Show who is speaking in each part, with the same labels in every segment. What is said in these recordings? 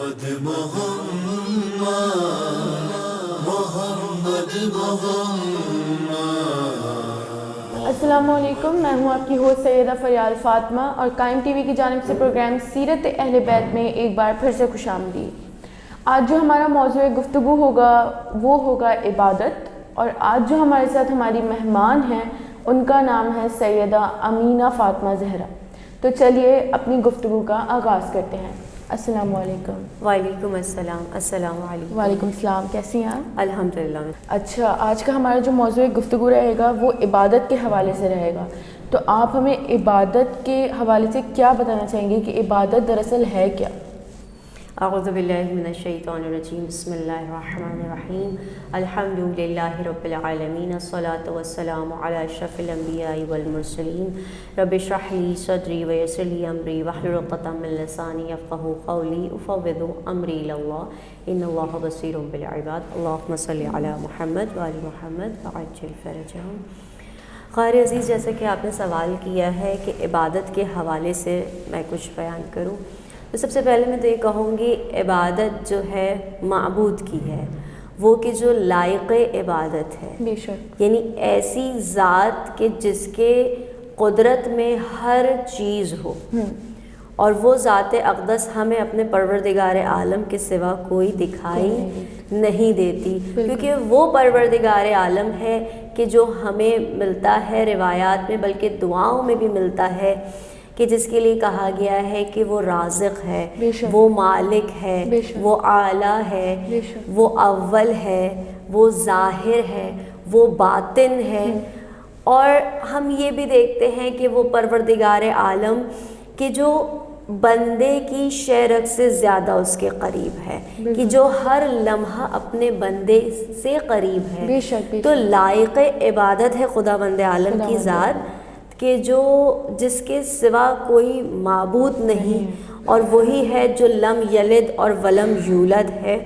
Speaker 1: محمد محمد
Speaker 2: السلام علیکم، میں ہوں آپ کی ہوسٹ سیدہ فریال فاطمہ اور قائم ٹی وی کی جانب سے پروگرام سیرت اہل بیت میں ایک بار پھر سے خوش آمدید۔ آج جو ہمارا موضوع گفتگو ہوگا وہ ہوگا عبادت، اور آج جو ہمارے ساتھ ہماری مہمان ہیں ان کا نام ہے سیدہ امینہ فاطمہ زہرا۔ تو چلیے اپنی گفتگو کا آغاز کرتے ہیں۔ السلام علیکم۔
Speaker 3: وعلیکم السلام۔ السلام علیکم۔
Speaker 2: وعلیکم السلام، کیسی ہیں آپ؟
Speaker 3: الحمدللہ۔
Speaker 2: اچھا، آج کا ہمارا جو موضوع گفتگو رہے گا وہ عبادت کے حوالے سے رہے گا، تو آپ ہمیں عبادت کے حوالے سے کیا بتانا چاہیں گے کہ عبادت دراصل ہے کیا؟
Speaker 3: اعوذ باللہ من الشیطان الرجیم، بسم اللہ الرحمن الرحیم، الحمدللہ رب العالمین، الصلاۃ والسلام علی اشرف الانبیاء والمرسلین، رب اشرح لی صدری ویسر لی امری واحلل عقدۃ من لسانی یفقہوا قولی، افوض امری الی اللہ ان اللہ بصیر بالعباد، اللہم صلی علی محمد وآل محمد وعجل فرجہم۔ قاری عزیز، جیسا کہ آپ نے سوال کیا ہے کہ عبادت کے حوالے سے میں کچھ بیان کروں، تو سب سے پہلے میں تو یہ کہوں گی عبادت جو ہے معبود کی ہے، وہ کہ جو لائق عبادت ہے،
Speaker 2: بے شک،
Speaker 3: یعنی ایسی ذات کہ جس کے قدرت میں ہر چیز ہو، اور وہ ذات اقدس ہمیں اپنے پروردگار عالم کے سوا کوئی دکھائی نہیں دیتی، کیونکہ وہ پروردگار عالم ہے کہ جو ہمیں ملتا ہے روایات میں، بلکہ دعاؤں میں بھی ملتا ہے، کہ جس کے لیے کہا گیا ہے کہ وہ رازق ہے، وہ مالک ہے، وہ اعلیٰ ہے، وہ اول ہے، وہ ظاہر ہے، وہ باطن ہے۔ اور ہم یہ بھی دیکھتے ہیں کہ وہ پروردگار عالم کہ جو بندے کی شرک سے زیادہ اس کے قریب ہے، کہ جو ہر لمحہ اپنے بندے سے قریب ہے، تو لائق عبادت ہے خدا بند عالم کی ذات کہ جو جس کے سوا کوئی معبود نہیں، اور وہی ہے جو لم یلد اور ولم یولد ہے،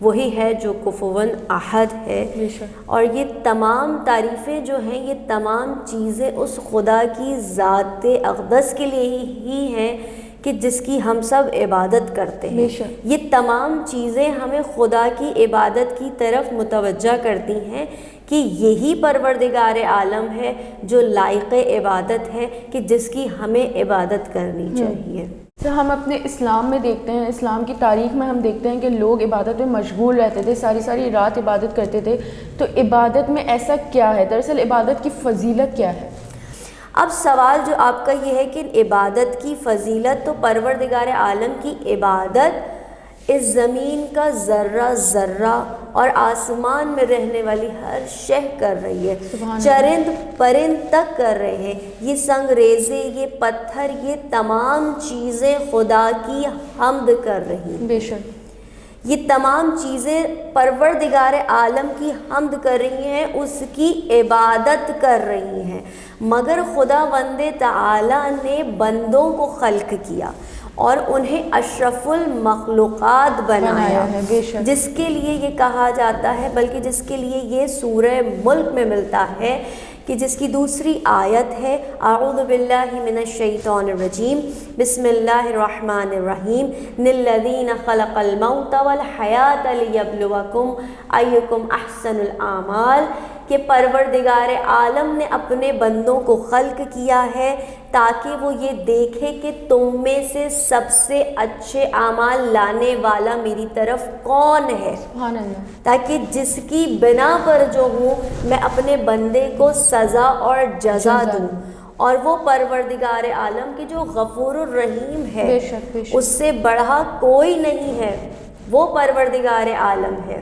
Speaker 3: وہی ہے جو کفواً احد ہے۔ اور یہ تمام تعریفیں جو ہیں، یہ تمام چیزیں اس خدا کی ذات اقدس کے لیے ہی ہیں کہ جس کی ہم سب عبادت کرتے ہیں۔ یہ تمام چیزیں ہمیں خدا کی عبادت کی طرف متوجہ کرتی ہیں کہ یہی پروردگار عالم ہے جو لائق عبادت ہے کہ جس کی ہمیں عبادت کرنی چاہیے۔
Speaker 2: ہم اپنے اسلام میں دیکھتے ہیں، اسلام کی تاریخ میں ہم دیکھتے ہیں کہ لوگ عبادت میں مشغول رہتے تھے، ساری ساری رات عبادت کرتے تھے، تو عبادت میں ایسا کیا ہے؟ دراصل عبادت کی فضیلت کیا ہے؟
Speaker 3: اب سوال جو آپ کا یہ ہے کہ عبادت کی فضیلت، تو پروردگار عالم کی عبادت اس زمین کا ذرہ ذرہ اور آسمان میں رہنے والی ہر شے کر رہی ہے، چرند پرند تک کر رہے ہیں، یہ سنگریزے، یہ پتھر، یہ تمام چیزیں خدا کی حمد کر رہی ہیں۔
Speaker 2: بے شک،
Speaker 3: یہ تمام چیزیں پروردگار عالم کی حمد کر رہی ہیں، اس کی عبادت کر رہی ہیں، مگر خدا بند تعالی نے بندوں کو خلق کیا اور انہیں اشرف المخلوقات بنایا ہے، جس کے لیے یہ کہا جاتا ہے، بلکہ جس کے لیے یہ سورہ ملک میں ملتا ہے کہ جس کی دوسری آیت ہے اعوذ باللہ من الشیطان الرجیم، بسم اللہ الرحمن الرحیم، للذین خلق الموت والحیات لیبلوکم ایکم احسن الاعمال، کہ پروردگار عالم نے اپنے بندوں کو خلق کیا ہے تاکہ وہ یہ دیکھے کہ تم میں سے سب سے اچھے اعمال لانے والا میری طرف کون ہے،
Speaker 2: سبحان اللہ،
Speaker 3: تاکہ جس کی بنا پر جو ہوں میں اپنے بندے کو سزا اور جزا دوں۔ اور وہ پروردگار عالم کی جو غفور الرحیم ہے، اس سے بڑھا کوئی نہیں ہے، وہ پروردگار عالم ہے۔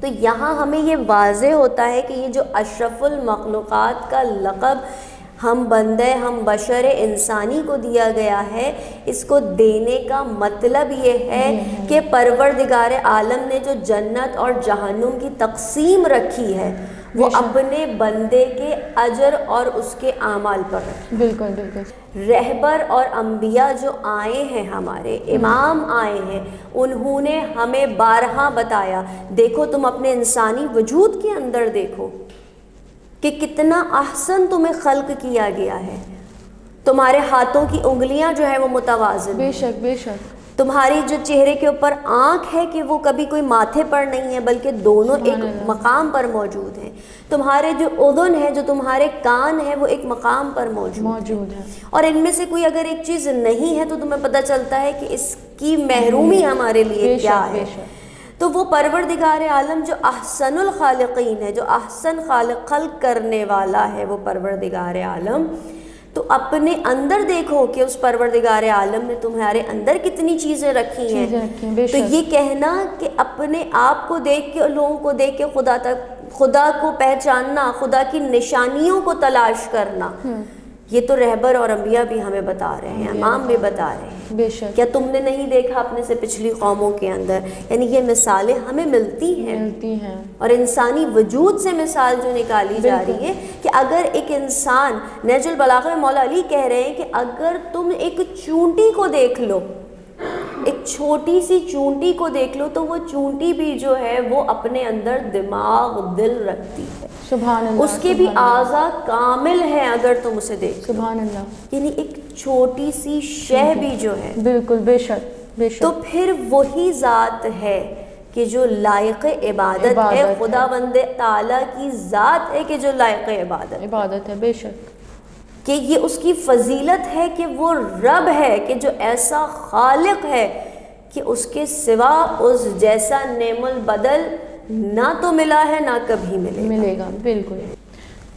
Speaker 3: تو یہاں ہمیں یہ واضح ہوتا ہے کہ یہ جو اشرف المخلوقات کا لقب ہم بندے، ہم بشر انسانی کو دیا گیا ہے، اس کو دینے کا مطلب یہ ہے کہ پروردگار عالم نے جو جنت اور جہنم کی تقسیم رکھی ہے وہ اپنے بندے کے اجر اور اس کے اعمال پر رکھی۔
Speaker 2: بالکل بالکل۔
Speaker 3: رہبر اور انبیاء جو آئے ہیں، ہمارے امام آئے ہیں، انہوں نے ہمیں بارہا بتایا، دیکھو تم اپنے انسانی وجود کے اندر دیکھو کہ کتنا احسن تمہیں خلق کیا گیا ہے، تمہارے ہاتھوں کی انگلیاں جو ہیں وہ متوازن،
Speaker 2: بے شک بے شک،
Speaker 3: تمہاری جو چہرے کے اوپر آنکھ ہے کہ وہ کبھی کوئی ماتھے پر نہیں ہے بلکہ دونوں ایک مقام پر موجود ہیں. تمہارے جو اذن ہے، جو تمہارے کان ہے، وہ ایک مقام پر موجود ہے. اور ان میں سے کوئی اگر ایک چیز نہیں ہے تو تمہیں پتہ چلتا ہے کہ اس کی محرومی ہمارے لیے کیا ہے. تو وہ پروردگار عالم جو احسن الخالقین ہے، جو احسن خلق کرنے والا ہے، وہ پروردگار عالم، تو اپنے اندر دیکھو کہ اس پروردگار عالم نے تمہارے اندر کتنی چیزیں رکھی ہیں. تو یہ کہنا کہ اپنے آپ کو دیکھ کے، لوگوں کو دیکھ کے خدا کو پہچاننا، خدا کی نشانیوں کو تلاش کرنا، یہ تو رہبر اور انبیاء بھی ہمیں بتا رہے ہیں، امام بھی بتا رہے ہیں.
Speaker 2: بے شک.
Speaker 3: کیا تم نے نہیں دیکھا اپنے سے پچھلی قوموں کے اندر؟ یعنی یہ مثالیں ہمیں ملتی ہیں. اور انسانی وجود سے مثال جو نکالی جا رہی ہے کہ اگر ایک انسان، نہج البلاغہ میں مولا علی کہہ رہے ہیں کہ اگر تم ایک چونٹی کو دیکھ لو، ایک چھوٹی سی چونٹی کو دیکھ لو، تو وہ چونٹی بھی جو ہے وہ اپنے اندر دماغ، دل رکھتی ہے.
Speaker 2: سبحان اللہ.
Speaker 3: اس کے بھی اعضاء کامل ہیں اگر تم اسے دیکھو.
Speaker 2: سبحان اللہ.
Speaker 3: یعنی ایک چھوٹی سی شے بھی جو ہے،
Speaker 2: بالکل بے شک بے شک.
Speaker 3: تو پھر وہی ذات ہے کہ جو لائق عبادت ہے. خدا بند تعالیٰ کی ذات ہے کہ جو لائق عبادت
Speaker 2: ہے. بے شک.
Speaker 3: کہ یہ اس کی فضیلت ہے کہ وہ رب ہے، کہ جو ایسا خالق ہے کہ اس کے سوا اس جیسا نعم البدل نہ تو ملا ہے نہ کبھی ملے گا.
Speaker 2: بالکل.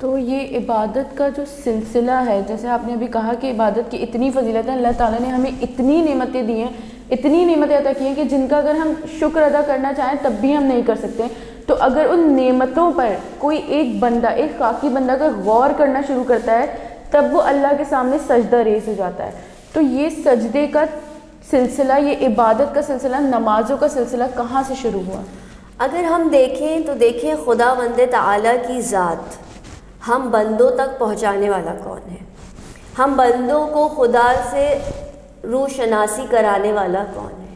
Speaker 2: تو یہ عبادت کا جو سلسلہ ہے، جیسے آپ نے ابھی کہا کہ عبادت کی اتنی فضیلت ہے، اللہ تعالیٰ نے ہمیں اتنی نعمتیں دی ہیں، اتنی نعمتیں عطا کی ہیں کہ جن کا اگر ہم شکر ادا کرنا چاہیں تب بھی ہم نہیں کر سکتے. تو اگر ان نعمتوں پر کوئی ایک بندہ، ایک خاکی بندہ اگر غور کرنا شروع کرتا ہے تب وہ اللہ کے سامنے سجدہ ریز ہو جاتا ہے. تو یہ سجدے کا سلسلہ، یہ عبادت کا سلسلہ، نمازوں کا سلسلہ کہاں سے شروع ہوا؟
Speaker 3: اگر ہم دیکھیں تو دیکھیں خدا بند تعالیٰ کی ذات ہم بندوں تک پہنچانے والا کون ہے؟ ہم بندوں کو خدا سے روشناسی کرانے والا کون ہے؟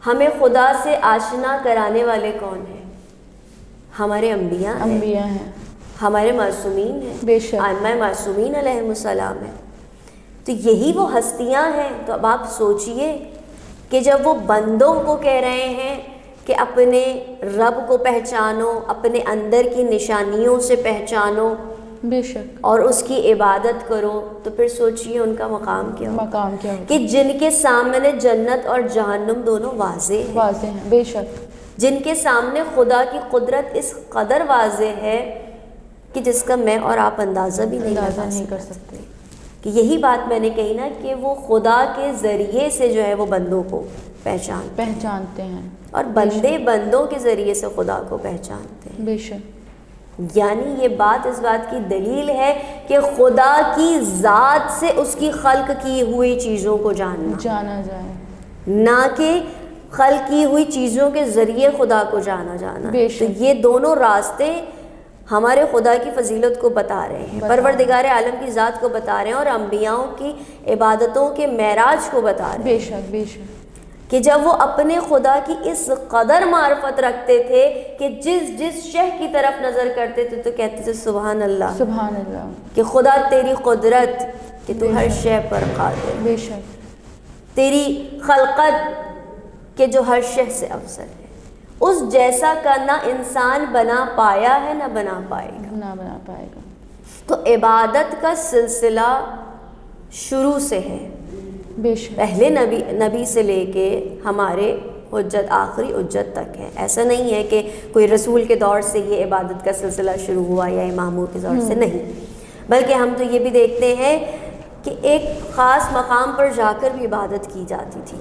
Speaker 3: ہمیں خدا سے آشنا کرانے والے کون ہیں؟ ہمارے انبیاء
Speaker 2: ہیں،
Speaker 3: ہمارے معصومین ہیں،
Speaker 2: بے شک
Speaker 3: ائمہ معصومین علیہم السلام ہیں. تو یہی وہ ہستیاں ہیں. تو اب آپ سوچئے کہ جب وہ بندوں کو کہہ رہے ہیں کہ اپنے رب کو پہچانو، اپنے اندر کی نشانیوں سے پہچانو،
Speaker 2: بے شک،
Speaker 3: اور اس کی عبادت کرو، تو پھر سوچئے ان کا مقام کیا
Speaker 2: ہوگا
Speaker 3: کہ جن کے سامنے جنت اور جہنم دونوں واضح
Speaker 2: ہیں. بے شک.
Speaker 3: جن کے سامنے خدا کی قدرت اس قدر واضح ہے کہ جس کا میں اور آپ اندازہ بھی نہیں کر سکتے. کہ یہی بات میں نے کہی نا کہ وہ خدا کے ذریعے سے جو ہے وہ بندوں کو
Speaker 2: پہچانتے ہیں،
Speaker 3: اور بندے بندوں کے ذریعے سے خدا کو پہچانتے ہیں.
Speaker 2: بے شک.
Speaker 3: یعنی یہ بات اس بات کی دلیل ہے کہ خدا کی ذات سے اس کی خلق کی ہوئی چیزوں کو جانا
Speaker 2: جائے،
Speaker 3: نہ کہ خلق کی ہوئی چیزوں کے ذریعے خدا کو جانا. تو یہ دونوں راستے ہمارے خدا کی فضیلت کو بتا رہے ہیں، پروردگار عالم کی ذات کو بتا رہے ہیں، اور انبیاءوں کی عبادتوں کے معراج کو بتا رہے ہیں.
Speaker 2: بے شک بے شک.
Speaker 3: کہ جب وہ اپنے خدا کی اس قدر معرفت رکھتے تھے کہ جس شے کی طرف نظر کرتے تھے تو کہتے تھے سبحان اللہ،
Speaker 2: سبحان اللہ،
Speaker 3: کہ خدا تیری قدرت کہ تو ہر شے پر قادر،
Speaker 2: بے شک،
Speaker 3: تیری خلقت کہ جو ہر شے سے افضل ہے. اس جیسا کا نہ انسان بنا پایا ہے نہ بنا پائے گا. تو عبادت کا سلسلہ شروع سے ہے،
Speaker 2: بے شک.
Speaker 3: پہلے نبی سے لے کے ہمارے حجت آخری حجت تک ہے. ایسا نہیں ہے کہ کوئی رسول کے دور سے یہ عبادت کا سلسلہ شروع ہوا یا اماموں کے دور سے، نہیں، بلکہ ہم تو یہ بھی دیکھتے ہیں کہ ایک خاص مقام پر جا کر بھی عبادت کی جاتی تھی،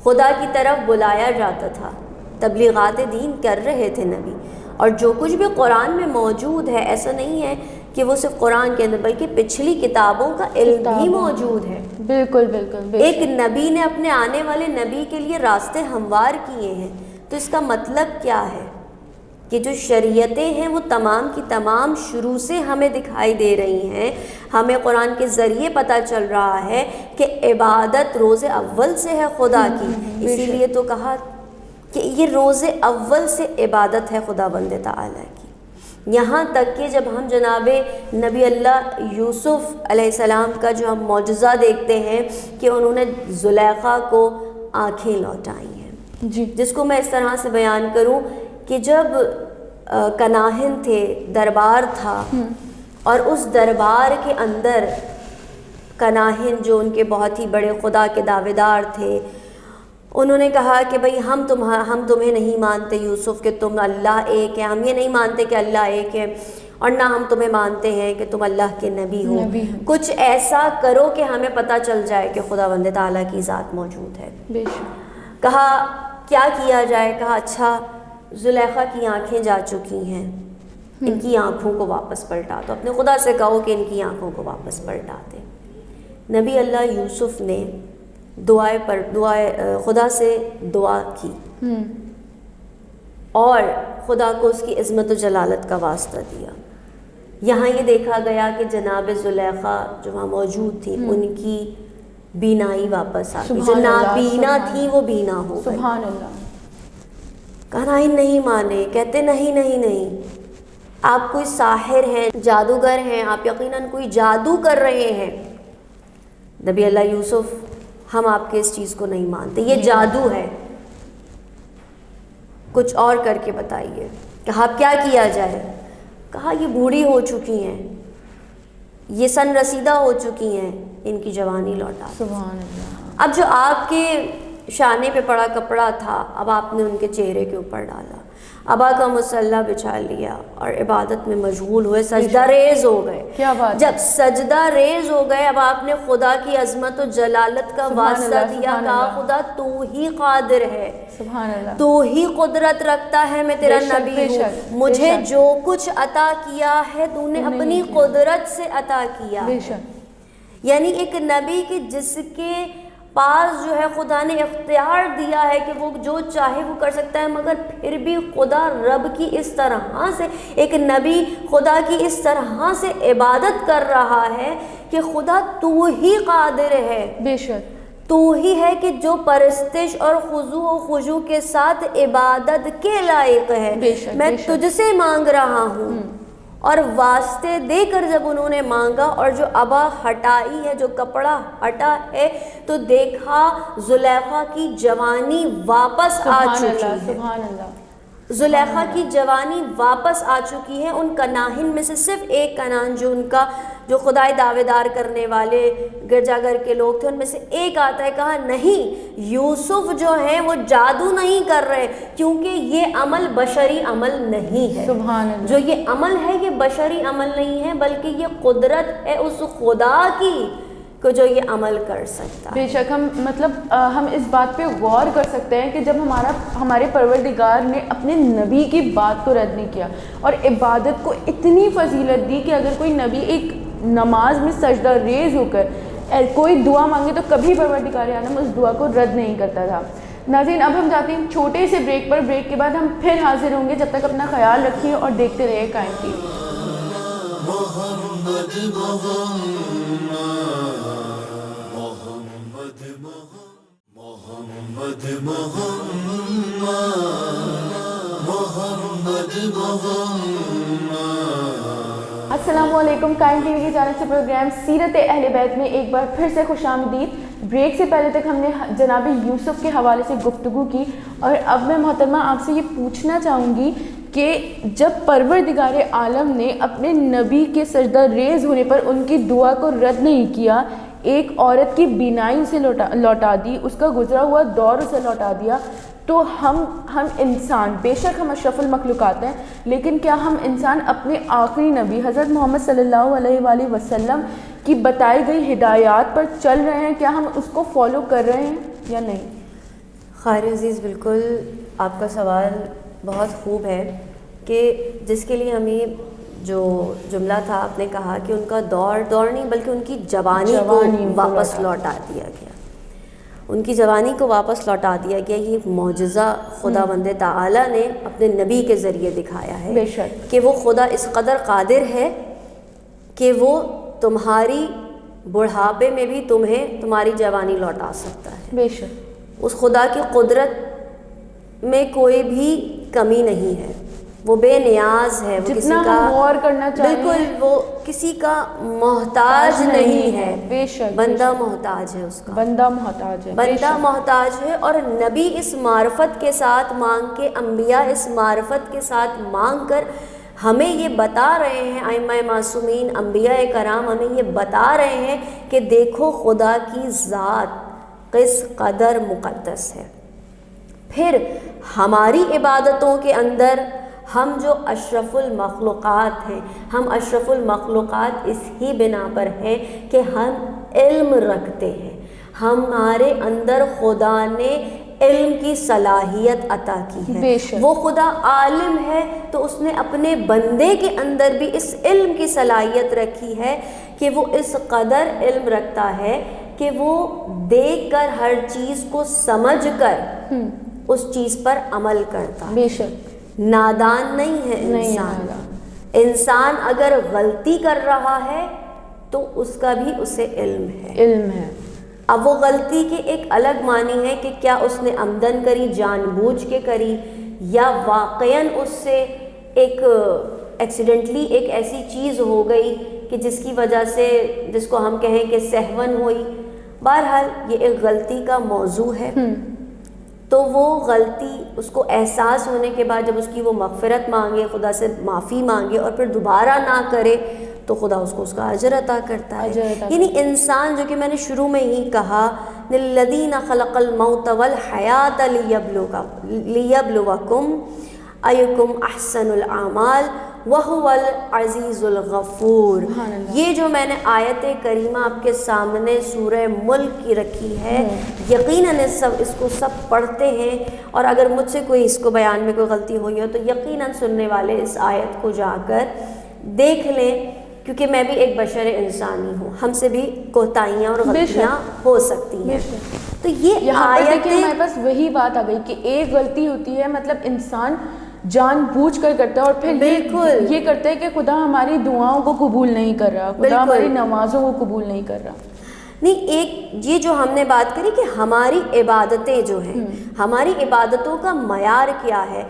Speaker 3: خدا کی طرف بلایا جاتا تھا، تبلیغات دین کر رہے تھے نبی. اور جو کچھ بھی قرآن میں موجود ہے ایسا نہیں ہے کہ وہ صرف قرآن کے اندر، بلکہ پچھلی کتابوں کا علم بھی موجود ہے.
Speaker 2: بالکل بالکل.
Speaker 3: ایک نبی نے اپنے آنے والے نبی کے لیے راستے ہموار کیے ہیں. تو اس کا مطلب کیا ہے کہ جو شریعتیں ہیں وہ تمام کی تمام شروع سے ہمیں دکھائی دے رہی ہیں. ہمیں قرآن کے ذریعے پتہ چل رہا ہے کہ عبادت روز اول سے ہے خدا کی. اسی لیے تو کہا کہ یہ روز اول سے عبادت ہے خدا بند تعالیٰ کی. یہاں تک کہ جب ہم جناب نبی اللہ یوسف علیہ السلام کا جو ہم معجزہ دیکھتے ہیں کہ انہوں نے زلیخا کو آنکھیں لوٹائی ہیں.
Speaker 2: جی
Speaker 3: جس کو میں اس طرح سے بیان کروں کہ جب کناہن تھے، دربار تھا، اور اس دربار کے اندر کناہن جو ان کے بہت ہی بڑے خدا کے دعوے دار تھے، انہوں نے کہا کہ بھئی ہم تمہیں نہیں مانتے یوسف کہ تم اللہ ایک ہے، ہم یہ نہیں مانتے کہ اللہ ایک ہے، اور نہ ہم تمہیں مانتے ہیں کہ تم اللہ کے نبی ہو. کچھ ایسا کرو کہ ہمیں پتہ چل جائے کہ خداوند تعالیٰ کی ذات موجود ہے.
Speaker 2: بے شک.
Speaker 3: کہا کیا کیا جائے؟ کہا اچھا زلیخا کی آنکھیں جا چکی ہیں، ان کی آنکھوں کو واپس پلٹا دو. اپنے خدا سے کہو کہ ان کی آنکھوں کو واپس پلٹا دے. نبی اللہ یوسف نے خدا سے دعا کی اور خدا کو اس کی عظمت و جلالت کا واسطہ دیا. یہاں یہ دیکھا گیا کہ جناب زلیخا جو وہاں موجود تھی ان کی بینائی واپس آ گئی، جو نابینا تھی وہ بینا ہو گئی.
Speaker 2: سبحان اللہ.
Speaker 3: کناہن نہیں مانے، کہتے نہیں آپ کوئی ساحر ہیں، جادوگر ہیں، آپ یقیناً کوئی جادو کر رہے ہیں. نبی اللہ یوسف ہم آپ کے اس چیز کو نہیں مانتے، یہ جادو ہے، کچھ اور کر کے بتائیے. کہا کیا کیا جائے؟ کہا یہ بوڑھی ہو چکی ہیں، یہ سن رسیدہ ہو چکی ہیں، ان کی جوانی لوٹا.
Speaker 2: سبحان اللہ.
Speaker 3: اب جو آپ کے شانے پہ پڑا کپڑا تھا اب آپ نے ان کے چہرے کے اوپر ڈالا، ابا کا مسلح بچھا لیا اور عبادت میں مشغول ہوئے، سجدہ ریز ہو گئے.
Speaker 2: کیا بات.
Speaker 3: جب سجدہ ریز ہو گئے اب آپ نے خدا کی عظمت و جلالت کا واسطہ دیا، کہا خدا تو ہی قادر ہے،
Speaker 2: سبحان اللہ،
Speaker 3: تو ہی قدرت رکھتا ہے، میں تیرا نبی ہوں، مجھے جو کچھ عطا کیا ہے تو نے اپنی قدرت سے عطا کیا. یعنی ایک نبی کی جس کے پاس جو ہے خدا نے اختیار دیا ہے کہ وہ جو چاہے وہ کر سکتا ہے، مگر پھر بھی خدا رب کی اس طرح سے، ایک نبی خدا کی اس طرح سے عبادت کر رہا ہے کہ خدا تو ہی قادر ہے.
Speaker 2: بے شک.
Speaker 3: تو ہی ہے کہ جو پرستش اور خضوع و خضوع کے ساتھ عبادت کے لائق ہے. میں تجھ سے مانگ رہا ہوں. اور واسطے دے کر جب انہوں نے مانگا اور جو ابا ہٹائی ہے، جو کپڑا ہٹا ہے، تو دیکھا زلیخا کی جوانی واپس آ چکی ہے.
Speaker 2: سبحان اللہ.
Speaker 3: زلیخا کی جوانی واپس آ چکی ہے. ان کناہن میں سے صرف ایک کنان جو خدائے دعوے دار کرنے والے گرجا گھر کے لوگ تھے، ان میں سے ایک آتا ہے، کہا نہیں یوسف جو ہیں وہ جادو نہیں کر رہے، کیونکہ یہ عمل بشری عمل نہیں ہے.
Speaker 2: سبحان اللہ.
Speaker 3: جو یہ عمل ہے یہ بشری عمل نہیں ہے، بلکہ یہ قدرت ہے اس خدا کی کو جو یہ عمل کر سکتا ہے.
Speaker 2: بے شک. ہم اس بات پہ غور کر سکتے ہیں کہ جب ہمارے پروردگار نے اپنے نبی کی بات کو رد نہیں کیا اور عبادت کو اتنی فضیلت دی کہ اگر کوئی نبی ایک نماز میں سجدہ ریز ہو کر کوئی دعا مانگے تو کبھی پروردگار عالم اس دعا کو رد نہیں کرتا تھا. ناظرین اب ہم جاتے ہیں چھوٹے سے بریک پر. بریک کے بعد ہم پھر حاضر ہوں گے. جب تک اپنا خیال رکھیے اور دیکھتے رہیے قائم ٹی وی. السلام علیکم. قائم ٹی وی کی جانب سے پروگرام سیرت اہل بیت میں ایک بار پھر سے خوش آمدید. بریک سے پہلے تک ہم نے جناب یوسف کے حوالے سے گفتگو کی اور اب میں محترمہ آپ سے یہ پوچھنا چاہوں گی کہ جب پروردگار عالم نے اپنے نبی کے سجدہ ریز ہونے پر ان کی دعا کو رد نہیں کیا، ایک عورت کی بینائی اسے لوٹا دی، اس کا گزرا ہوا دور اسے لوٹا دیا، تو ہم انسان، بے شک ہم اشرف المخلوقات ہیں، لیکن کیا ہم انسان اپنے آخری نبی حضرت محمد صلی اللہ علیہ وآلہ وسلم کی بتائی گئی ہدایات پر چل رہے ہیں؟ کیا ہم اس کو فالو کر رہے ہیں یا نہیں؟
Speaker 3: خیر عزیز، بالکل آپ کا سوال بہت خوب ہے کہ جس کے لیے ہمیں جو جملہ تھا آپ نے کہا کہ ان کا دور نہیں بلکہ ان کی جوانی کو واپس لوٹا دیا گیا، ان کی جوانی کو واپس لوٹا دیا گیا. یہ ایک معجزہ خداوند تعالیٰ نے اپنے نبی کے ذریعے دکھایا ہے.
Speaker 2: بے شک
Speaker 3: کہ وہ خدا اس قدر قادر ہے کہ وہ تمہاری بڑھاپے میں بھی تمہاری جوانی لوٹا سکتا ہے.
Speaker 2: بے شک.
Speaker 3: اس خدا کی قدرت میں کوئی بھی کمی نہیں ہے. وہ بے نیاز ہے، وہ کسی
Speaker 2: جتنا
Speaker 3: کا
Speaker 2: ہم غور کرنا چاہیں
Speaker 3: بالکل وہ کسی کا محتاج نہیں ہے،
Speaker 2: بے شک
Speaker 3: بندہ محتاج ہے اس کا،
Speaker 2: بندہ محتاج ہے، بے
Speaker 3: بندہ
Speaker 2: شک
Speaker 3: محتاج ہے۔ اور نبی اس معرفت کے ساتھ مانگ کے، انبیاء اس معرفت کے ساتھ مانگ کر ہمیں یہ بتا رہے ہیں، ائمہ معصومین انبیاء کرام ہمیں یہ بتا رہے ہیں کہ دیکھو خدا کی ذات کس قدر مقدس ہے۔ پھر ہماری عبادتوں کے اندر ہم جو اشرف المخلوقات ہیں، ہم اشرف المخلوقات اس ہی بنا پر ہیں کہ ہم علم رکھتے ہیں، ہمارے اندر خدا نے علم کی صلاحیت عطا کی ہے۔
Speaker 2: بے شک
Speaker 3: وہ خدا عالم ہے تو اس نے اپنے بندے کے اندر بھی اس علم کی صلاحیت رکھی ہے کہ وہ اس قدر علم رکھتا ہے کہ وہ دیکھ کر ہر چیز کو سمجھ کر اس چیز پر عمل کرتا ہے۔
Speaker 2: بے شک
Speaker 3: نادان نہیں ہے انسان، انسان اگر غلطی کر رہا ہے تو اس کا بھی اسے علم ہے،
Speaker 2: علم ہے۔
Speaker 3: اب وہ غلطی کے ایک الگ معنی ہے کہ کیا اس نے عمدن کری، جان بوجھ کے کری، یا واقعاً اس سے ایک ایکسیڈنٹلی ایک ایسی چیز ہو گئی کہ جس کی وجہ سے جس کو ہم کہیں کہ سہون ہوئی۔ بہرحال یہ ایک غلطی کا موضوع ہے، تو وہ غلطی اس کو احساس ہونے کے بعد جب اس کی وہ مغفرت مانگے، خدا سے معافی مانگے اور پھر دوبارہ نہ کرے تو خدا اس کو اس کا اجر عطا کرتا ہے۔ یعنی انسان، جو کہ میں نے شروع میں ہی کہا، للذین خلق الموت والحیات لیبلوکم ایکم احسن الاعمال وہو العزیز الغفور۔ یہ جو میں نے آیت کریمہ آپ کے سامنے سورہ ملک کی رکھی ہے، یقیناً اس کو سب پڑھتے ہیں، اور اگر مجھ سے کوئی اس کو بیان میں کوئی غلطی ہوئی ہو تو یقیناً سننے والے اس آیت کو جا کر دیکھ لیں، کیونکہ میں بھی ایک بشر انسانی ہوں، ہم سے بھی کوتاہیاں اور غلطیاں ہو سکتی ہیں۔ تو یہ آیت
Speaker 2: ہمارے پاس وہی بات آ گئی کہ ایک غلطی ہوتی ہے، مطلب انسان جان بوجھ کر کرتا ہے، اور پھر یہ کرتا ہے کہ خدا ہماری دعاؤں کو قبول نہیں کر رہا، خدا ہماری نمازوں کو قبول نہیں کر رہا۔
Speaker 3: نہیں، ایک یہ جو ہم نے بات کری کہ ہماری عبادتیں جو ہیں، ہماری عبادتوں کا معیار کیا ہے،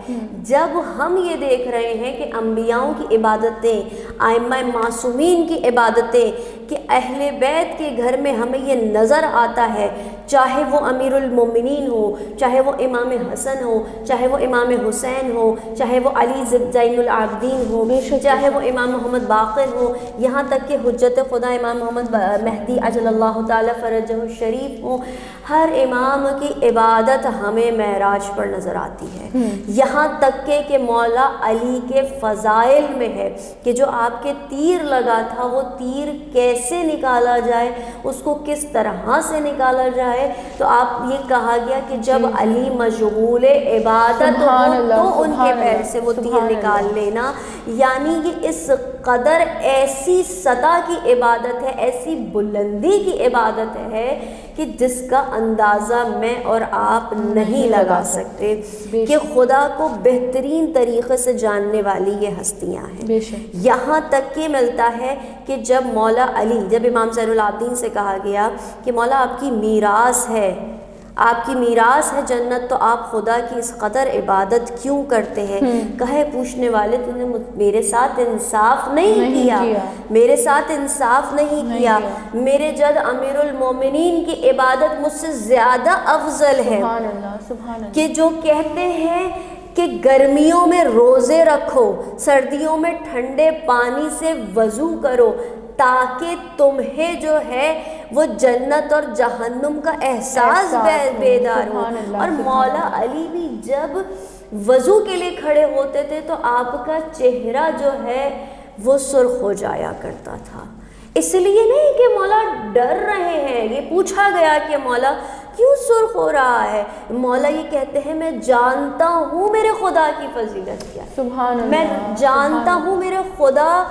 Speaker 3: جب ہم یہ دیکھ رہے ہیں کہ انبیاؤں کی عبادتیں، ائمہ معصومین کی عبادتیں، کہ اہل بیت کے گھر میں ہمیں یہ نظر آتا ہے، چاہے وہ امیر المومنین ہو، چاہے وہ امام حسن ہو، چاہے وہ امام حسین ہو، چاہے وہ علی زین العابدین ہو، چاہے وہ امام محمد باقر ہو، یہاں تک کہ حجت خدا امام محمد مہدی عجل اللہ تعالیٰ فرجہ الشریف ہو، ہر امام کی عبادت ہمیں معراج پر نظر آتی ہے۔ یہاں تک کہ مولا علی کے فضائل میں ہے کہ جو آپ کے تیر لگا تھا، وہ تیر کیسے نکالا جائے، اس کو کس طرح سے نکالا جائے، تو آپ یہ کہا گیا کہ جب علی مشغول عبادت ہو تو ان کے پیر سے وہ تیر نکال لینا۔ یعنی یہ اس قدر ایسی سطح کی عبادت ہے، ایسی بلندی کی عبادت ہے کہ جس کا اندازہ میں اور آپ نہیں لگا سکتے، کہ خدا کو بہترین طریقے سے جاننے والی یہ ہستیاں ہیں۔ یہاں تک کہ ملتا ہے کہ جب مولا علی، جب امام زین العابدین سے کہا گیا کہ مولا آپ کی میراث ہے، آپ کی میراث ہے جنت، تو آپ خدا کی اس قدر عبادت کیوں کرتے ہیں؟ کہے پوچھنے والے، تم نے میرے ساتھ انصاف نہیں کیا، میرے ساتھ انصاف نہیں کیا، میرے جد امیر المومنین کی عبادت مجھ سے زیادہ افضل ہے، کہ جو کہتے ہیں کہ گرمیوں میں روزے رکھو، سردیوں میں ٹھنڈے پانی سے وضو کرو، تاکہ تمہیں جو ہے وہ جنت اور جہنم کا احساس بیدار ہو۔ اور مولا علی بھی جب وضو کے لیے کھڑے ہوتے تھے تو آپ کا چہرہ جو ہے وہ سرخ ہو جایا کرتا تھا۔ اس لیے نہیں کہ مولا ڈر رہے ہیں، یہ پوچھا گیا کہ مولا کیوں سرخ ہو رہا ہے، مولا یہ کہتے ہیں میں جانتا ہوں میرے خدا کی فضیلت کیا ہے، میں جانتا ہوں میرے خدا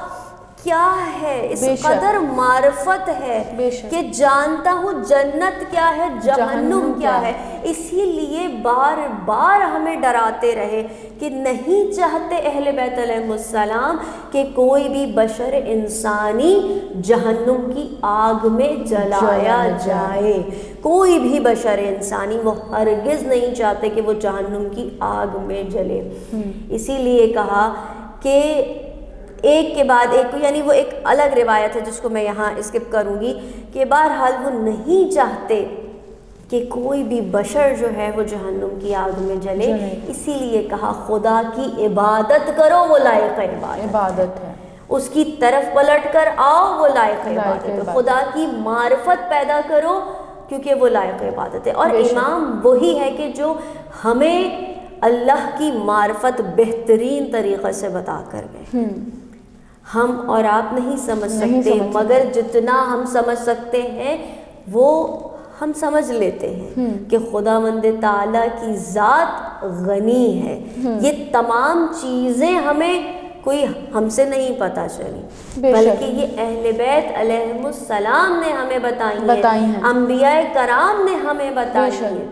Speaker 3: کیا ہے، اس قدر معرفت ہے کہ جانتا ہوں جنت کیا ہے، جہنم کیا ہے۔ اسی لیے بار بار ہمیں ڈراتے رہے کہ نہیں چاہتے اہل بیت علیہ السلام کہ کوئی بھی بشر انسانی جہنم کی آگ میں جلایا جائے، کوئی بھی بشر انسانی وہ ہرگز نہیں چاہتے کہ وہ جہنم کی آگ میں جلے۔ اسی لیے کہا کہ ایک کے بعد ایک کو، یعنی وہ ایک الگ روایت ہے جس کو میں یہاں اسکپ کروں گی، کہ بہرحال وہ نہیں چاہتے کہ کوئی بھی بشر جو ہے وہ جہنم کی آگ میں جلے۔ اسی لیے کہا خدا کی عبادت کرو، وہ لائق عبادت ہے، اس کی طرف پلٹ کر آؤ، وہ لائق عبادت ہے۔ خدا کی معرفت پیدا کرو کیونکہ وہ لائق عبادت ہے۔ اور امام وہی ہے کہ جو ہمیں اللہ کی معرفت بہترین طریقے سے بتا کر گئے۔ ہم اور آپ نہیں سمجھ سکتے، مگر جتنا ہم سمجھ سکتے ہیں وہ ہم سمجھ لیتے ہیں کہ خداوند تعالیٰ کی ذات غنی ہے۔ یہ تمام چیزیں ہمیں کوئی ہم سے نہیں پتہ چلی، بلکہ یہ اہل بیت علیہم السلام نے ہمیں بتائی ہیں، انبیاء کرام نے ہمیں بتائی ہیں۔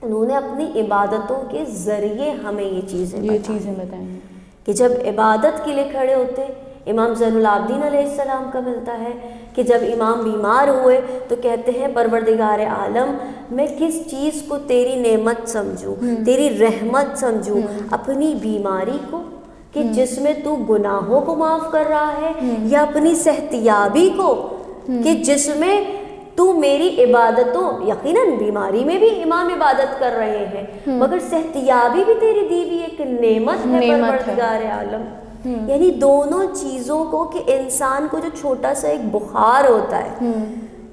Speaker 3: انہوں نے اپنی عبادتوں کے ذریعے ہمیں یہ چیزیں بتائی ہیں کہ جب عبادت کے لیے کھڑے ہوتے، امام زین العابدین علیہ السلام کا ملتا ہے کہ جب امام بیمار ہوئے تو کہتے ہیں پروردگار عالم میں کس چیز کو تیری نعمت سمجھوں، تیری رحمت سمجھوں، اپنی بیماری کو کہ جس میں تو گناہوں کو معاف کر رہا ہے، یا اپنی صحتیابی کو کہ جس میں تو میری عبادتوں، یقیناً بیماری میں بھی امام عبادت کر رہے ہیں مگر صحتیابی بھی تیری دی ہوئی ایک نعمت ہے پروردگار عالم۔ یعنی دونوں چیزوں کو کہ انسان کو جو چھوٹا سا ایک بخار ہوتا ہے،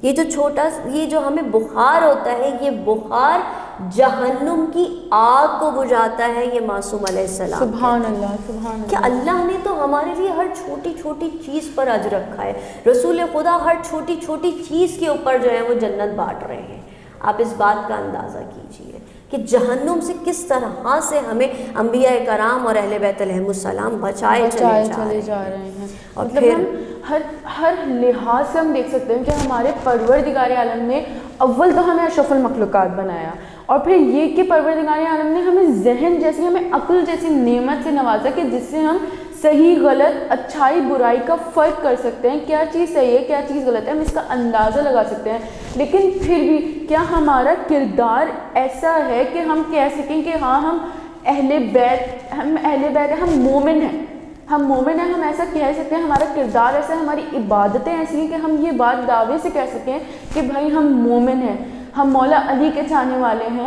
Speaker 3: یہ جو ہمیں بخار ہوتا ہے، یہ بخار جہنم کی آگ کو بجھاتا ہے، یہ معصوم علیہ السلام۔
Speaker 2: سبحان اللہ، سبحان اللہ،
Speaker 3: کہ اللہ نے تو ہمارے لیے ہر چھوٹی چھوٹی چیز پر اجر رکھا ہے۔ رسول خدا ہر چھوٹی چھوٹی چیز کے اوپر جو ہے وہ جنت بانٹ رہے ہیں۔ آپ اس بات کا اندازہ کیجئے کہ جہنم سے کس طرح سے ہمیں انبیاء کرام اور اہل بیت علیہم السلام بچائے چلے جا رہے ہیں۔ اور
Speaker 2: مطلب ہم ہر لحاظ سے ہم دیکھ سکتے ہیں کہ ہمارے پروردگار عالم نے اول تو ہمیں اشرف المخلوقات بنایا، اور پھر یہ کہ پروردگار عالم نے ہمیں ذہن جیسی، ہمیں عقل جیسی نعمت سے نوازا کہ جس سے ہم صحیح غلط، اچھائی برائی کا فرق کر سکتے ہیں، کیا چیز صحیح ہے کیا چیز غلط ہے، ہم اس کا اندازہ لگا سکتے ہیں۔ لیکن پھر بھی کیا ہمارا کردار ایسا ہے کہ ہم کہہ سکیں کہ ہاں ہم اہل بیت ہیں، ہم مومن ہیں، ہم ایسا کہہ سکتے ہیں، ہمارا کردار ایسا ہے، ہماری عبادتیں ایسی ہیں کہ ہم یہ بات دعوے سے کہہ سکیں کہ بھائی ہم مومن ہیں، ہم مولا علی کے چاہنے والے ہیں،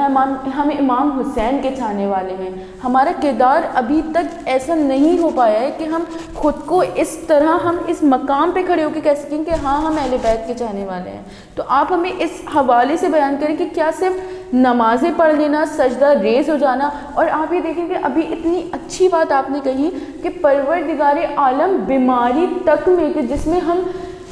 Speaker 2: ہم امام حسین کے چاہنے والے ہیں۔ ہمارا کردار ابھی تک ایسا نہیں ہو پایا ہے کہ ہم خود کو اس طرح، ہم اس مقام پہ کھڑے ہو کے کہہ سکیں کہ ہاں ہم اہل بیت کے چاہنے والے ہیں۔ تو آپ ہمیں اس حوالے سے بیان کریں کہ کیا صرف نمازیں پڑھ لینا، سجدہ ریز ہو جانا، اور آپ یہ دیکھیں کہ ابھی اتنی اچھی بات آپ نے کہی کہ پروردگار عالم بیماری تک میں، کہ جس میں ہم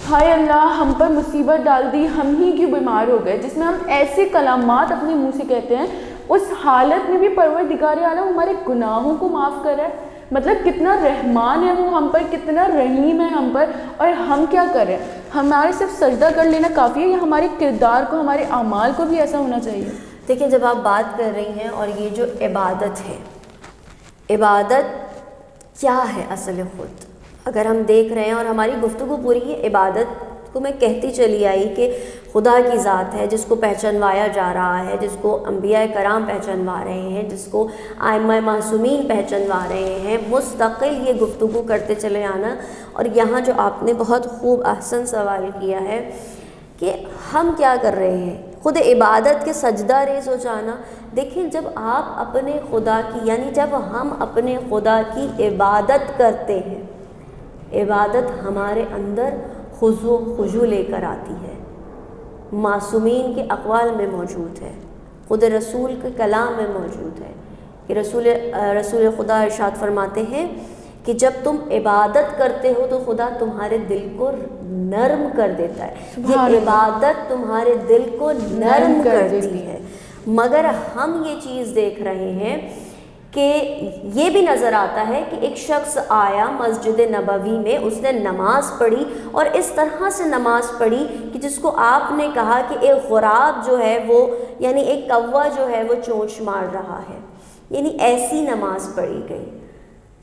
Speaker 2: ہائے اللہ ہم پر مصیبت ڈال دی، ہم ہی کیوں بیمار ہو گئے، جس میں ہم ایسے کلامات اپنے منہ سے کہتے ہیں، اس حالت میں بھی پروردگار عالم ہمارے گناہوں کو معاف کر رہا ہے۔ مطلب کتنا رحمان ہے وہ ہم پر، کتنا رحیم ہے ہم پر، اور ہم کیا کر رہے ہیں؟ ہمارے صرف سجدہ کر لینا کافی ہے یا ہمارے کردار کو، ہمارے اعمال کو بھی ایسا ہونا چاہیے؟
Speaker 3: دیکھیں جب آپ بات کر رہی ہیں، اور یہ جو عبادت ہے، عبادت کیا ہے اصل خود اگر ہم دیکھ رہے ہیں، اور ہماری گفتگو پوری ہے عبادت کو میں کہتی چلی آئی کہ خدا کی ذات ہے جس کو پہچانوایا جا رہا ہے، جس کو انبیاء کرام پہچانوا رہے ہیں، جس کو ائمہ معصومین پہچانوا رہے ہیں، مستقل یہ گفتگو کرتے چلے آنا۔ اور یہاں جو آپ نے بہت خوب احسن سوال کیا ہے کہ ہم کیا کر رہے ہیں، خود عبادت کے سجدہ ریز ہو جانا۔ دیکھیں جب آپ اپنے خدا کی، یعنی جب ہم اپنے خدا کی عبادت کرتے ہیں، عبادت ہمارے اندر خضوع لے کر آتی ہے، معصومین کے اقوال میں موجود ہے، خود رسول کے کلام میں موجود ہے کہ رسول خدا ارشاد فرماتے ہیں کہ جب تم عبادت کرتے ہو تو خدا تمہارے دل کو نرم کر دیتا ہے، یہ عبادت تمہارے دل کو نرم کرتی ہے۔ مگر ہم یہ چیز دیکھ رہے ہیں کہ یہ بھی نظر آتا ہے کہ ایک شخص آیا مسجد نبوی میں، اس نے نماز پڑھی، اور اس طرح سے نماز پڑھی کہ جس کو آپ نے کہا کہ ایک غراب جو ہے وہ، یعنی ایک کوا جو ہے وہ چونچ مار رہا ہے، یعنی ایسی نماز پڑھی گئی۔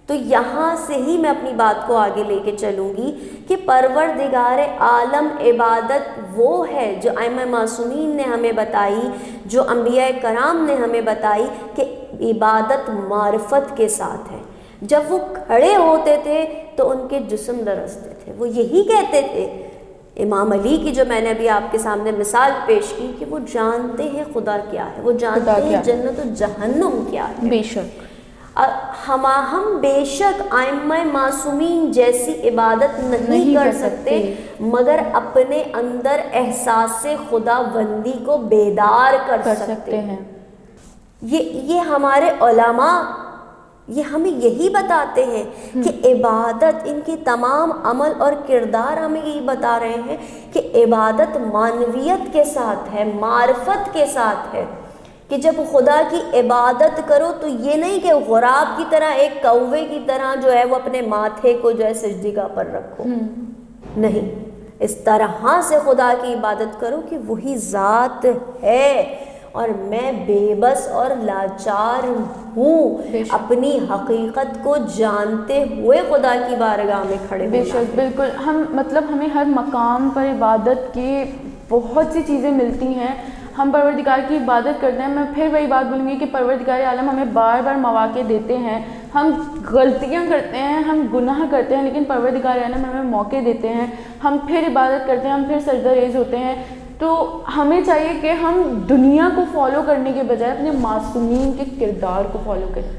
Speaker 3: تو یہاں سے ہی میں اپنی بات کو آگے لے کے چلوں گی کہ پروردگار عالم عبادت وہ ہے جو ائمہ معصومین نے ہمیں بتائی، جو انبیاء کرام نے ہمیں بتائی کہ عبادت معرفت کے ساتھ ہے۔ جب وہ کھڑے ہوتے تھے تو ان کے جسم لرزتے تھے، وہ یہی کہتے تھے، امام علی کی جو میں نے ابھی آپ کے سامنے مثال پیش کی، کہ وہ جانتے ہیں خدا کیا ہے، وہ جانتے ہیں جنت و جہنم کیا ہے۔
Speaker 2: بے شک
Speaker 3: ہم بے شک ائمہ معصومین جیسی عبادت نہیں کر سکتے، مگر اپنے اندر احساس خدا بندی کو بیدار کر سکتے ہیں۔ یہ ہمارے علماء یہ ہمیں یہی بتاتے ہیں کہ عبادت، ان کے تمام عمل اور کردار ہمیں یہی بتا رہے ہیں کہ عبادت معنویت کے ساتھ ہے، معرفت کے ساتھ ہے، کہ جب خدا کی عبادت کرو تو یہ نہیں کہ غراب کی طرح، ایک کوے کی طرح جو ہے وہ اپنے ماتھے کو جو ہے سجدہ پر رکھو، نہیں، اس طرح سے خدا کی عبادت کرو کہ وہی ذات ہے اور میں بے بس اور لاچار ہوں، اپنی حقیقت کو جانتے ہوئے خدا کی بارگاہ میں کھڑے
Speaker 2: بے شک بالکل۔ ہمیں ہر مقام پر عبادت کی بہت سی چیزیں ملتی ہیں، ہم پروردگار کی عبادت کرتے ہیں۔ میں پھر وہی بات بولوں گی کہ پروردگار عالم ہمیں بار بار مواقع دیتے ہیں، ہم غلطیاں کرتے ہیں، ہم گناہ کرتے ہیں، لیکن پروردگار عالم ہمیں موقع دیتے ہیں، ہم پھر عبادت کرتے ہیں، ہم پھر سجدہ ریز ہوتے ہیں۔ تو ہمیں چاہیے کہ ہم دنیا کو فالو کرنے کے بجائے اپنے معصومین کے کردار کو فالو کریں،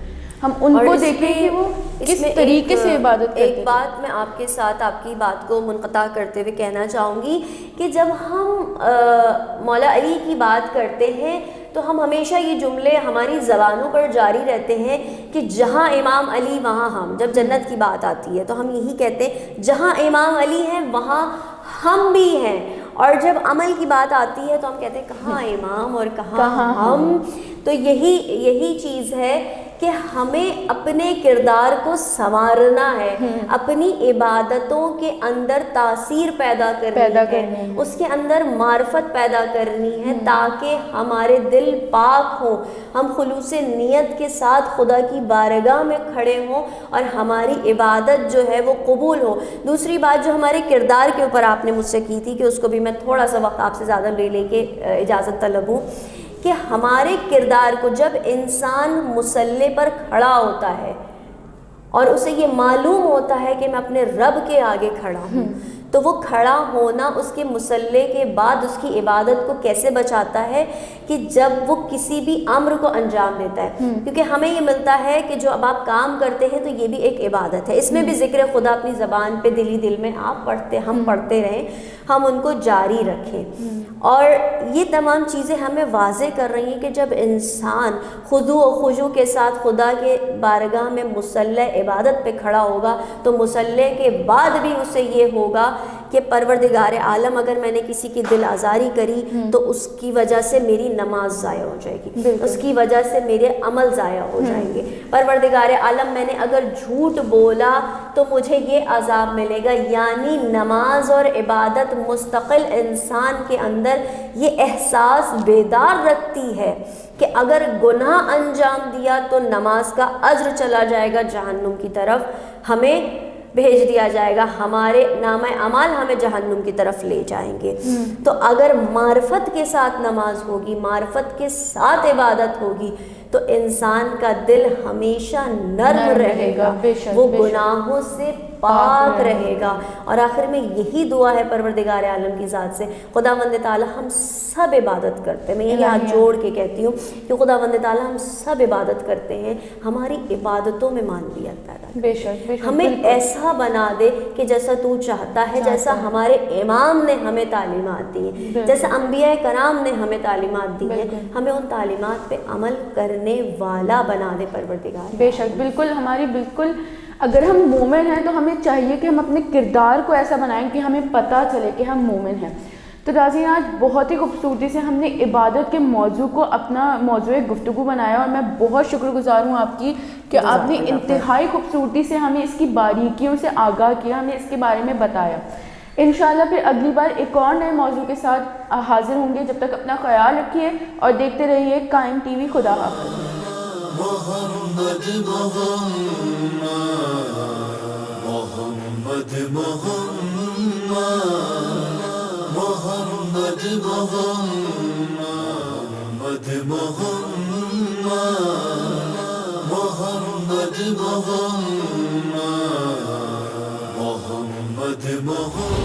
Speaker 2: ہم ان کو دیکھیں کہ وہ کس طریقے سے عبادت کرتے ہیں۔
Speaker 3: ایک بات میں آپ کے ساتھ آپ کی بات کو منقطع کرتے ہوئے کہنا چاہوں گی کہ جب ہم مولا علی کی بات کرتے ہیں تو ہم ہمیشہ یہ جملے ہماری زبانوں پر جاری رہتے ہیں کہ جہاں امام علی وہاں ہم۔ جب جنت کی بات آتی ہے تو ہم یہی کہتے ہیں جہاں امام علی ہیں وہاں ہم بھی ہیں، اور جب عمل کی بات آتی ہے تو ہم کہتے ہیں کہاں امام اور کہاں ہم۔ تو یہی چیز ہے کہ ہمیں اپنے کردار کو سنوارنا ہے، اپنی عبادتوں کے اندر تاثیر پیدا کرنی ہے، اس کے اندر معرفت پیدا کرنی ہے، تاکہ ہمارے دل پاک ہوں، ہم خلوص نیت کے ساتھ خدا کی بارگاہ میں کھڑے ہوں اور ہماری عبادت جو ہے وہ قبول ہو۔ دوسری بات جو ہمارے کردار کے اوپر آپ نے مجھ سے کی تھی، کہ اس کو بھی میں تھوڑا سا وقت آپ سے زیادہ لے کے اجازت طلب ہوں، کہ ہمارے کردار کو جب انسان مصلی پر کھڑا ہوتا ہے اور اسے یہ معلوم ہوتا ہے کہ میں اپنے رب کے آگے کھڑا ہوں، تو وہ کھڑا ہونا اس کے مصلی کے بعد اس کی عبادت کو کیسے بچاتا ہے کہ جب وہ کسی بھی امر کو انجام دیتا ہے، کیونکہ ہمیں یہ ملتا ہے کہ جو اب آپ کام کرتے ہیں تو یہ بھی ایک عبادت ہے، اس میں بھی ذکر خدا اپنی زبان پہ دل میں آپ پڑھتے، ہم پڑھتے رہیں، ہم ان کو جاری رکھیں۔ اور یہ تمام چیزیں ہمیں واضح کر رہی ہیں کہ جب انسان خضوع و خضوع کے ساتھ خدا کے بارگاہ میں مصلی عبادت پہ کھڑا ہوگا تو مصلی کے بعد بھی اسے یہ ہوگا کہ پروردگار عالم اگر میں نے کسی کی دل آزاری کری تو اس کی وجہ سے میری نماز ضائع ہو جائے گی، اس کی وجہ سے میرے عمل ضائع ہو جائیں گے۔ پروردگار عالم میں نے اگر جھوٹ بولا تو مجھے یہ عذاب ملے گا۔ یعنی نماز اور عبادت مستقل انسان کے اندر یہ احساس بیدار رکھتی ہے کہ اگر گناہ انجام دیا تو نماز کا اجر چلا جائے گا جہنم کی طرف، ہمیں بھیج دیا جائے گا، ہمارے نامہ اعمال ہمیں جہنم کی طرف لے جائیں گے۔ تو اگر معرفت کے ساتھ نماز ہوگی، معرفت کے ساتھ عبادت ہوگی تو انسان کا دل ہمیشہ نرم رہے گا، وہ گناہوں سے پاک رہے گا۔ اور آخر میں یہی دعا ہے پروردگار عالم کی ذات سے، خداوند تعالی ہم سب عبادت کرتے ہیں، میں یہ ہاتھ جوڑ کے کہتی ہوں کہ خداوند تعالی ہم سب عبادت کرتے ہیں، ہماری عبادتوں میں معنویت پیدا
Speaker 2: بے شک
Speaker 3: ہمیں ایسا بنا دے کہ جیسا تو چاہتا ہے، جیسا ہمارے امام نے ہمیں تعلیمات دی ہیں، جیسا انبیاء کرام نے ہمیں تعلیمات دی ہیں، ہمیں ان تعلیمات پہ عمل کرنے والا بنا دے پروردگار۔
Speaker 2: بے شک بالکل اگر ہم مومن ہیں تو ہمیں چاہیے کہ ہم اپنے کردار کو ایسا بنائیں کہ ہمیں پتہ چلے کہ ہم مومن ہیں۔ تو ناظرین، آج بہت ہی خوبصورتی سے ہم نے عبادت کے موضوع کو اپنا موضوع گفتگو بنایا، اور میں بہت شکر گزار ہوں آپ کی کہ آپ نے انتہائی خوبصورتی سے ہمیں اس کی باریکیوں سے آگاہ کیا، ہمیں اس کے بارے میں بتایا۔ انشاءاللہ پھر اگلی بار ایک اور نئے موضوع کے ساتھ حاضر ہوں گے۔ جب تک اپنا خیال رکھیے اور دیکھتے رہیے قائم ٹی وی۔ خدا حافظ۔
Speaker 1: محمد محمد محمد محمد محمد محمد محمد محمد محمد محمد